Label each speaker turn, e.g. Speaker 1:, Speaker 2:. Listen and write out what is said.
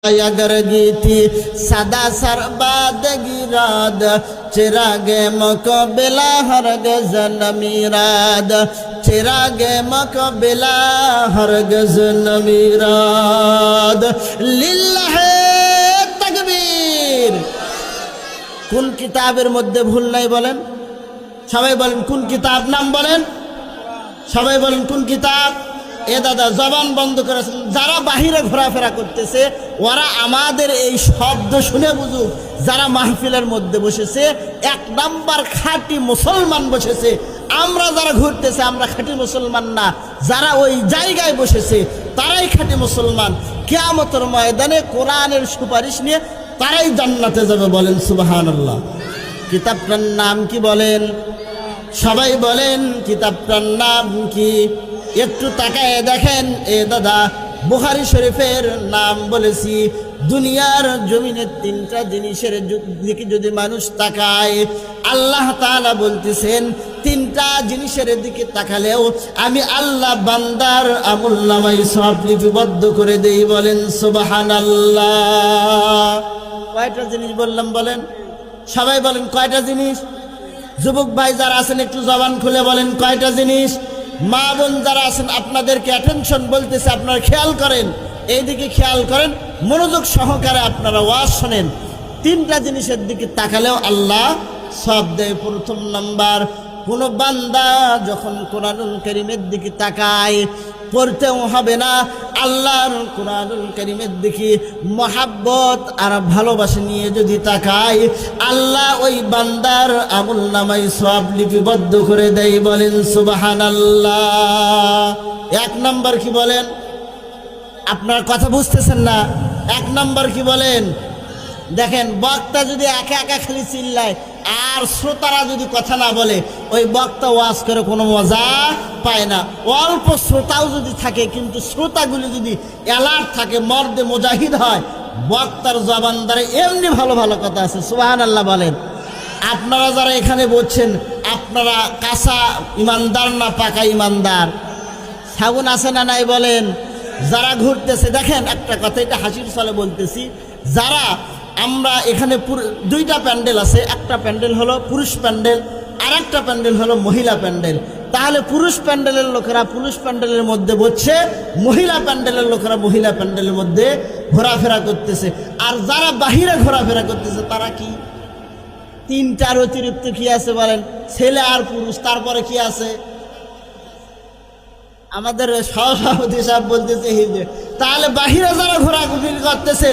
Speaker 1: अगर गीती सदा सरबाद गिराद चिरागे मुकबिला हरगज़ न मीराद चिरागे मुकबिला हरगज़ न मीराद लिल्लाहे तकबीर। কোন কিতাবের মধ্যে ভুল নাই বলেন? সবাই বলেন কোন কিতাব নাম বলেন? সবাই বলেন কোন কিতাব? এ দাদা জবান বন্ধ করেছেন। যারা বাহিরে ঘোরাফেরা করতেছে ওরা আমাদের এই শব্দ শুনে বুঝুক। যারা মাহফিলের মধ্যে বসেছে এক নাম্বার খাঁটি মুসলমান বসেছে। আমরা যারা ঘুরতেছে আমরা খাঁটি মুসলমান না, যারা ওই জায়গায় বসেছে তারাই খাঁটি মুসলমান। কিয়ামতের ময়দানে কোরআনের সুপারিশ নিয়ে তারাই জান্নাতে যাবে। বলেন সুবহানাল্লাহ। কিতাবটার নাম কি বলেন? সবাই বলেন কিতাবটার নাম কি? একটু তাকায় দেখেন। এ দাদা বুখারী শরীফের নাম বলেছি। দুনিয়ার জমিনের তিনটা জিনিসের দিকে যদি মানুষ তাকায়, আল্লাহ তাআলা বলতেছেন তিনটা জিনিসের দিকে তাকালেও আমি আল্লাহ বান্দার আমলনামায় সওয়াব লিপিবদ্ধ করে দেই। বলেন সুবহানাল্লাহ। কয়টা জিনিস বললাম বলেন? সবাই বলেন কয়টা জিনিস? যুবক ভাই যারা আছেন একটু জবান খুলে বলেন কয়টা জিনিস? মা বোন যারা আছেন আপনাদেরকে অ্যাটেনশন বলতেছে, আপনারা খেয়াল করেন, এইদিকে খেয়াল করেন, মনোযোগ সহকারে আপনারা ওয়াজ শোনেন। তিনটা জিনিসের দিকে তাকালেও আল্লাহ সওয়াব দেয়। প্রথম নাম্বার, কোন বান্দা যখন কোরআনুল কারীমের দিকে তাকায়, পড়তেও হবে না, আল্লাহর কোরআনুল কারীমের দিকে মহাব্বত আর ভালোবাসা নিয়ে যদি তাকায়, আল্লাহ ওই বান্দার আমলনামায় সওয়াব লিপিবদ্ধ করে দেয়। বলেন সুবহানাল্লাহ। এক নাম্বার কি বলেন? আপনার কথা বুঝতেছেন না। এক নাম্বার কি বলেন? দেখেন, বক্তা যদি একা একা খালি চিল্লায় আর শ্রোতারা যদি কথা না বলে, ওই বক্তা ওয়াজ করে কোনো মজা পায় না। অল্প শ্রোতাও যদি থাকে কিন্তু শ্রোতাগুলি যদি অ্যালার্ট থাকে, মর্দে মুজাহিদ হয়, বক্তার জবান দ্বারা এমনি ভালো ভালো কথা আছে। সুবহানাল্লাহ বলেন। আপনারা যারা এখানে বলছেন আপনারা কাঁচা ইমানদার না পাকা ইমানদার? সাগুন আছে না নাই বলেন? যারা ঘুরতেছে দেখেন, একটা কথা এটা হাসির ছলে বলতেছি, যারা আমরা এখানে দুইটা প্যান্ডেল আছে, একটা প্যান্ডেল হলো পুরুষ প্যান্ডেল আর একটা প্যান্ডেল হলো মহিলা প্যান্ডেল। তাহলে পুরুষ প্যান্ডেলের লোকেরা পুরুষ প্যান্ডেলের মধ্যে বসছে, মহিলা প্যান্ডেলের লোকেরা মহিলা প্যান্ডেলের মধ্যে ঘোরাফেরা করতেছে। আর যারা বাহিরে ঘোরাফেরা করতেছে তারা কি? তিনটার অতিরিক্ত কি আছে বলেন? ছেলে আর পুরুষ, তারপরে কি আছে? আমাদের সভাপতি সাহেব বলতেছে তাহলে বাহিরে যারা ঘোরাঘুরি করতেছেন